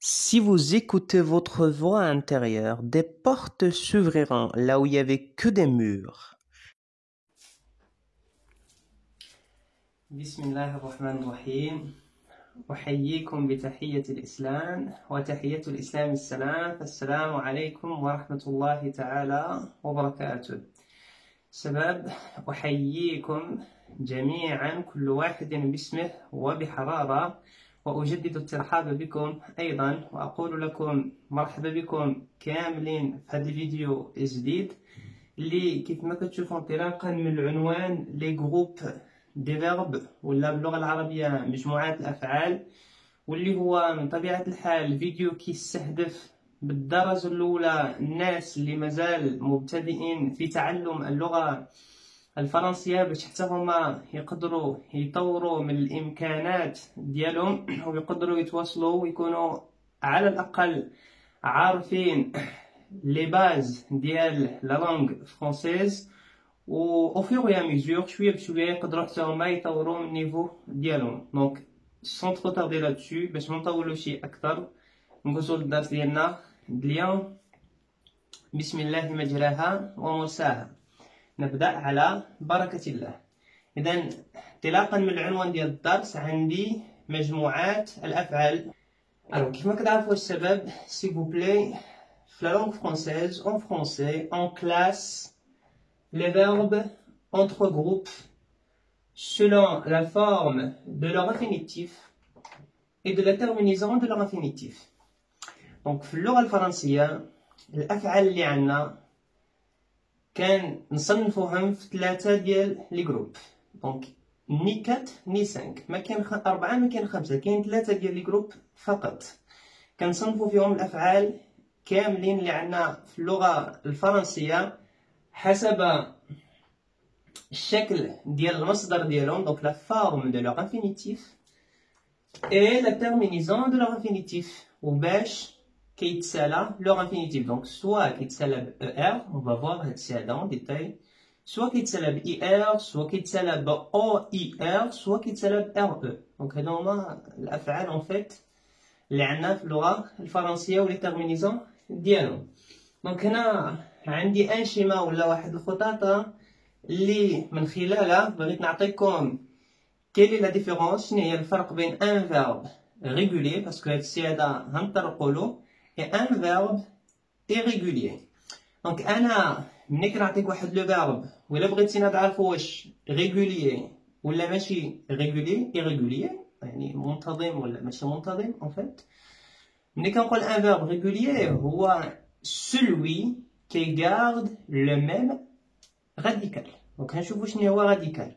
Si vous écoutez votre voix intérieure, des portes s'ouvriront là où il n'y avait que des murs. Bismillah ar-Rahman ar-Rahim. أحييكم بتحية الإسلام وتحية الإسلام السلام فالسلام عليكم ورحمة الله تعالى وبركاته. شباب أحييكم جميعا كل واحد باسمه وبحرارة وأجدد الترحاب بكم أيضا وأقول لكم مرحبا بكم كاملين في هذا الفيديو الجديد اللي كيف ما كتشوفوا انطلاقا من العنوان لي جروب دي فيرب ولا باللغة العربية مجموعات الأفعال، واللي هو من طبيعة الحال فيديو كيستهدف بالدرجة الأولى الناس اللي مازال مبتدئين في تعلم اللغة الفرنسية باش حتى هما يقدروا يطوروا من الإمكانات ديالهم ويقدروا يتواصلوا ويكونوا على الأقل عارفين لي باز ديال لا لانغ فرونسيز، و au fur et à mesure شويه بشويه يقدروا حتى هما يطوروا من النيفو ديالهم. دونك sans trop tarder là-dessus باش ما نطولوش اكثر نقصوا للدرس ديالنا اليوم. بسم الله مجراها ومرساها، نبدا على بركه الله. اذا انطلاقا من العنوان ديال الدرس عندي مجموعات الافعال. كيف ما كتعرفوا الشباب s'il vous plaît في la langue française en français on classe les verbes en trois groupes selon la forme de leur infinitif et de la terminaison de leur infinitif. Donc في اللغة الفرنسية الأفعال اللي عندنا كان نصنفوهم في ثلاثة ديال لي جروب. دونك ني 4 ني 5، ما كاين 4 ما كاين 5، كاين 3 ديال لي جروب فقط كنصنفوا فيهم الأفعال كاملين اللي عندنا في اللغة الفرنسية حسب الشكل ديال المصدر ديالهم، donc la forme de leur infinitif et la terminaison de leur infinitif وباش كيتسالى leur infinitif. donc soit كيتسالى ب ER on va voir هاد الشيء هذا en détail، soit كيتسالى ب IR soit كيتسالى ب OIR soit كيتسالى ب RE. donc هادو هما الأفعال en fait اللي عندنا في اللغة الفرنسية ولي terminaison ديالهم. donc هنا عندي انشيما ولا واحد الخطاطة اللي من خلالها بغيت نعطيكم كاين لا ديفيرونس، شنو هي الفرق بين ان فيرب ريغولي باسكو هادشي هذا غنطرقوا له اي ان فيرب ايريغولي. دونك انا ملي كنعطيك واحد لو فيرب ولا بغيتينا تعرفوا واش ريغولي ولا ماشي ريغولي ايريغولي يعني منتظم ولا ماشي منتظم en fait. ملي كنقول ان فيرب ريغولي هو celui qui garde le même radical. donc نشوفوا شنو هو radical.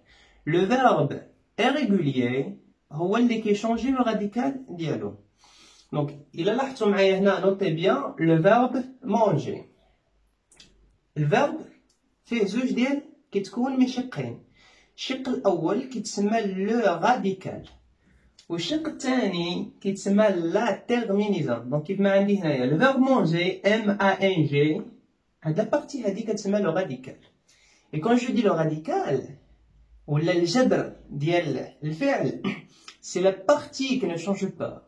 le verbe irrégulier هو اللي كيشونجي لو راديكال ديالو. دونك الا لاحظتوا معايا هنا نوتي بيان لو فيرب مونجي. الفيرب فيه زوج ديال كيتكون من شقين، الشق الاول كيتسمى لو راديكال والشق الثاني كيتسمى لا تيرمينيزون. دونك كيف ما عندي هنايا لو فيرب مونجي ام ا ان جي هاد لابارتي هادي كتسمى لو راديكال. et quand je dis le radical ولا الجذر ديال الفعل c'est la partie qui ne change pas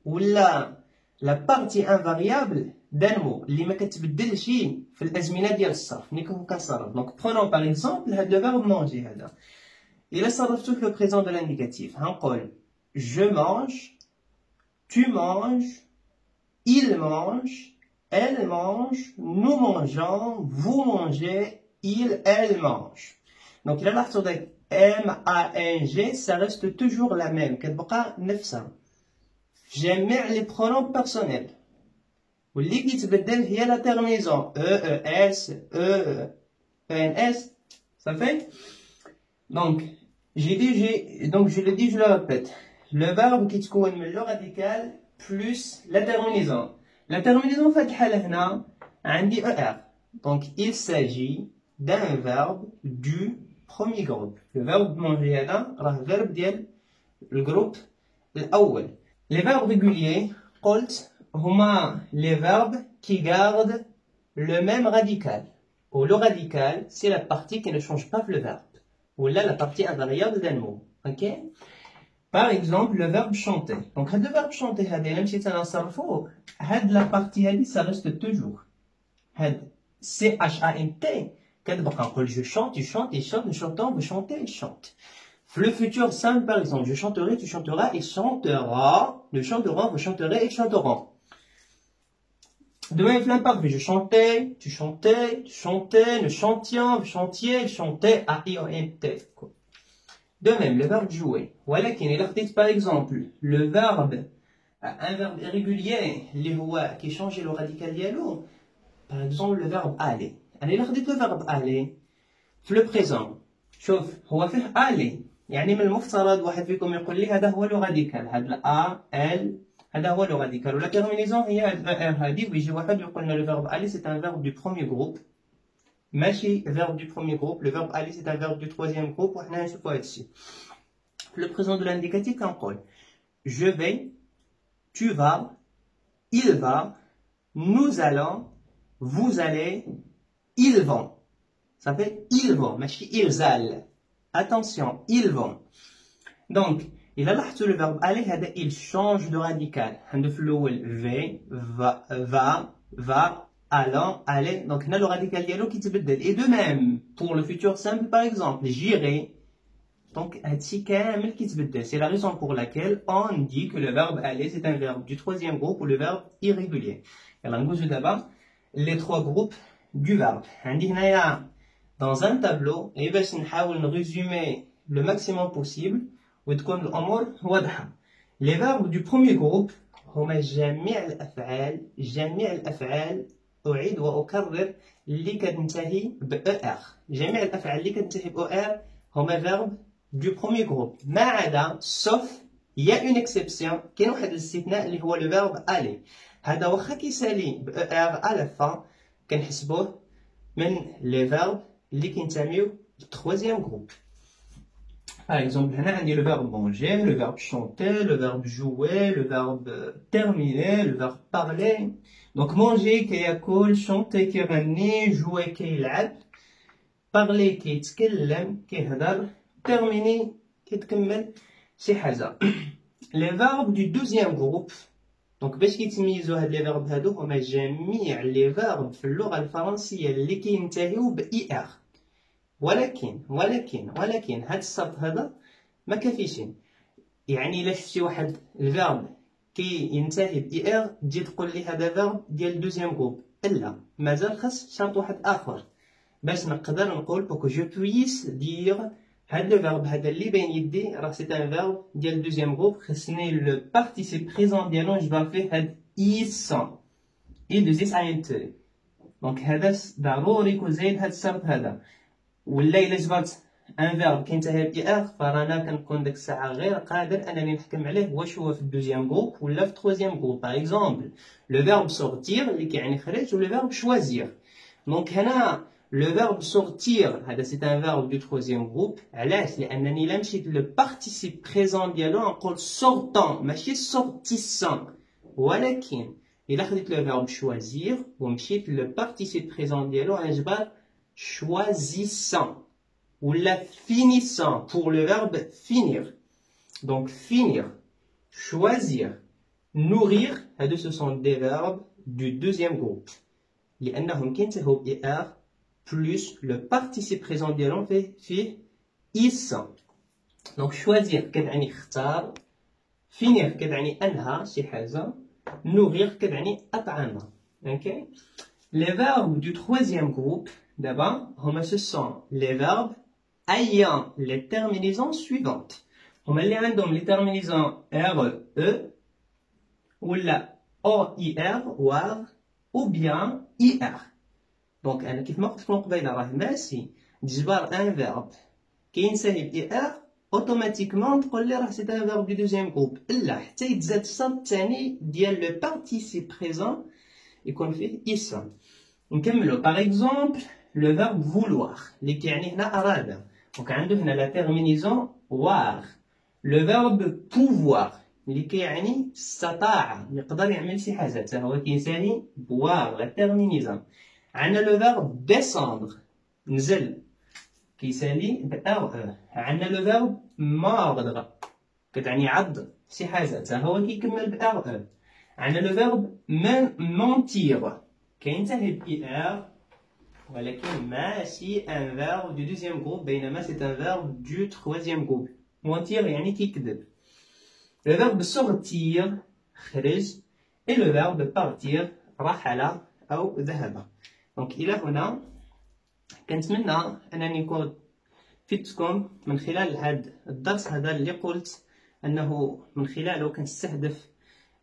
ولا la partie invariable d'un mot اللي ما كتبدلش في الازمنه ديال الصرف ملي كنصرف. donc prenons par exemple هاد le verbe manger هذا الا صرفتو في le présent de l'indicatif غنقول je mange, tu manges, il mange, elle mange, nous mangeons, vous mangez, il, elle mange. donc إلا لاحظتوا داك M-A-N-G ça reste toujours la même كتبقى نفسها في جميع لي برونون بيرسونيل، واللي كيتبدل هي لا تيرميزون E-E-S E-E-N-S صافي. donc je le dis je le répète le verbe كيتكون من لو راديكال plus la terminaison. la terminaison في هاد الحالة هنا عندي ER. donc il s'agit d'un verbe du premier groupe. le verbe manger هذا راه verbe ديال الجروب الأول. les verbes réguliers قلت هما les verbes qui gardent le même radical. ou le radical c'est la partie qui ne change pas le verbe ou là la partie invariable d'un mot. ok Par exemple, le verbe chanter. Donc, le verbe chanter, la partie, ça reste toujours. C-H-A-N-T. Je chante, tu chantes, il chante, nous chantons, vous chantez, il chante. Le futur simple, par exemple, je chanterai, tu chanteras, il chantera, nous chanterons, vous chanterez, ils chanteront. De même, l'imparfait, je chantais, tu chantais, tu chantais, nous chantions, vous chantiez, il chantait, A-I-O-N-T. De même, le verbe jouer. Voilà qui est par exemple, le verbe, un verbe irrégulier, qui change le radical dialogue. Par exemple, le verbe aller. Le verbe aller, في le présent. شوف هو فيه aller. يعني من المفترض واحد فيكم يقول لي هذا هو لو راديكال. هذا الأ ال هذا هو لو راديكال. ولا terminaison هي هذه ويجي واحد يقول لنا le verbe aller c'est un verbe du premier groupe. ماشي verbe du premier groupe. Le verbe aller c'est un verbe du troisième groupe. وحنا نشوفوا هادشي. Le présent de l'indicatif كنقول je vais, tu vas, il va, nous allons, vous allez, ils vont. Ça fait ils vont, ماشي ils allent. Attention, ils vont. Donc, il a là le verbe aller, il change de radical. Va, allant, aller. Donc, on a le radical dialogue qui se بدل. Et de même, pour le futur simple, par exemple, j'irai. Donc, c'est la raison pour laquelle on dit que le verbe aller, c'est un verbe du troisième groupe ou le verbe irrégulier. Alors, on d'abord les trois groupes du verbe. Dans un tableau, et bien, on résumer le maximum possible. Les verbes du premier groupe هما جميع الأفعال أعيد وأكرر اللي كتنتهي ب ER. جميع الأفعال اللي كتنتهي ب ER هما verbes du premier groupe. ما عدا sauf il y a une exception كاين واحد الاستثناء اللي هو le verbe aller. هذا واخا كيسالي ب ER à la fin كنحسبوه من les verbes اللي كينتميو للترويزيام جروب. Par exemple, هنا عندي le verbe manger, le verbe chanter, le verbe jouer, le verbe terminer, le verbe parler. Donc manger كياكل, chanter كيغني, jouer كيلعب, parler كيتكلم, كيهضر, terminer كيتكمل شي حاجة. Les verbes du deuxième groupe. Donc باش كيتميزوا هاد les verbes هادو هما جميع les verbes في اللغة الفرنسية اللي كينتهيو ب ER. ولكن هاد الشرط هذا ما كافيش. يعني الا شفتي واحد الفيرب كينتهي ب ER تجي تقول لي هذا فيرب ديال الدوزيام جروب. لا، مازال خاص شرط واحد اخر باش نقدر نقول بوكو جو بويس دير هاد لو فيرب هذا اللي بين يدي راه سي ان فيرب ديال الدوزيام جروب. خصني لو بارتيسيب بريزون ديالو نجبر فيه هاد إيسون إي دو زيس أين تي. دونك هذا ضروري يكون زايد هاد الشرط هذا. ولا الا جبرت ان فيرب كينتهي ب ER فرانا كنكون ديك الساعه غير قادر انني نحكم عليه واش هو في الدوزيام جروب ولا في الترويزيام جروب. باغ اكزومبل لو فيرب سورتير اللي كيعني خرج ولو فيرب شوازير. دونك هنا لو فيرب سورتير هذا سي ان فيرب دو ترويزيام جروب. علاش؟ لانني الا مشيت لو بارتيسيب بريزون ديالو نقول سورتون ماشي سورتيسون. ولكن الا خديت لو فيرب شوازير ومشيت لو بارتيسيب بريزون ديالو غنجبر choisissant ou la finissant pour le verbe finir. Donc finir, choisir, nourrir, ce sont des verbes du deuxième groupe. لأنهم كينتهوا ب ER plus le participe présent ديالهم فيه إيسان. Donc choisir كتعني اختار، finir كتعني أنهى شي حاجة، nourrir كتعني أطعم. Okay? Les verbes du troisième groupe d'abord, ce sont les verbes ayant les terminaisons suivantes. Les terminaisons RE ou la OIR ou bien IR. Donc, كيف ما قلت لكم قبيله راه ماشي تجبر un verbe كينتهي ب IR automatiquement تقول لي راه c'est un verbe du deuxième groupe. لا، حتى يتزاد الشرط الثاني ديال le participe présent يكون فيه إسم. نكملو. Par exemple, le verbe vouloir اللي كيعني هنا أراد. دونك عنده هنا la terminaison war. Le verbe pouvoir اللي كيعني استطاع يقدر يعمل شي حاجة حتى هو كينتهي بوار la terminaison. عندنا le verbe descendre نزل كيسالي ب RE. عندنا le verbe mordre كتعني عض شي حاجة حتى هو كيكمل ب ار. عندنا لو فيرب mentir كاين حتى هي ب ار ولكن ماشي ان فيرب دو دوزيام جروب بينما سي ان فيرب دو تروازيام جروب. mentir يعني كيكذب. لو فيرب sortir خرج et le verbe partir رحل أو ذهب. دونك إلى هنا كنتمنى أنني نكون فدتكم من خلال هذا الدرس هذا اللي قلت أنه من خلاله كنستهدف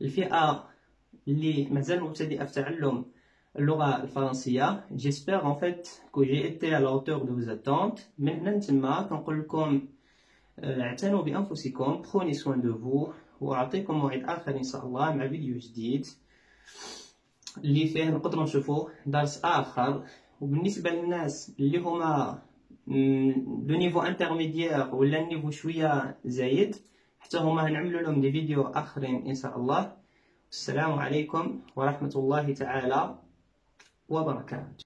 الفئة اللي مازال مبتدئة في تعلم اللغة الفرنسية. جيسبر en fait que j'ai été à la hauteur de vos attentes. من هنا نتما كنقول لكم اعتنوا بأنفسكم، prenez soin de vous، وأعطيكم موعد آخر إن شاء الله مع فيديو جديد اللي فيه نقدروا نشوفوا درس آخر. وبالنسبة للناس اللي هما دو نيفو انترميديير ولا نيفو شوية زايد حتى هما هنعملوا لهم دي فيديو آخرين إن شاء الله. السلام عليكم ورحمة الله تعالى وبركاته.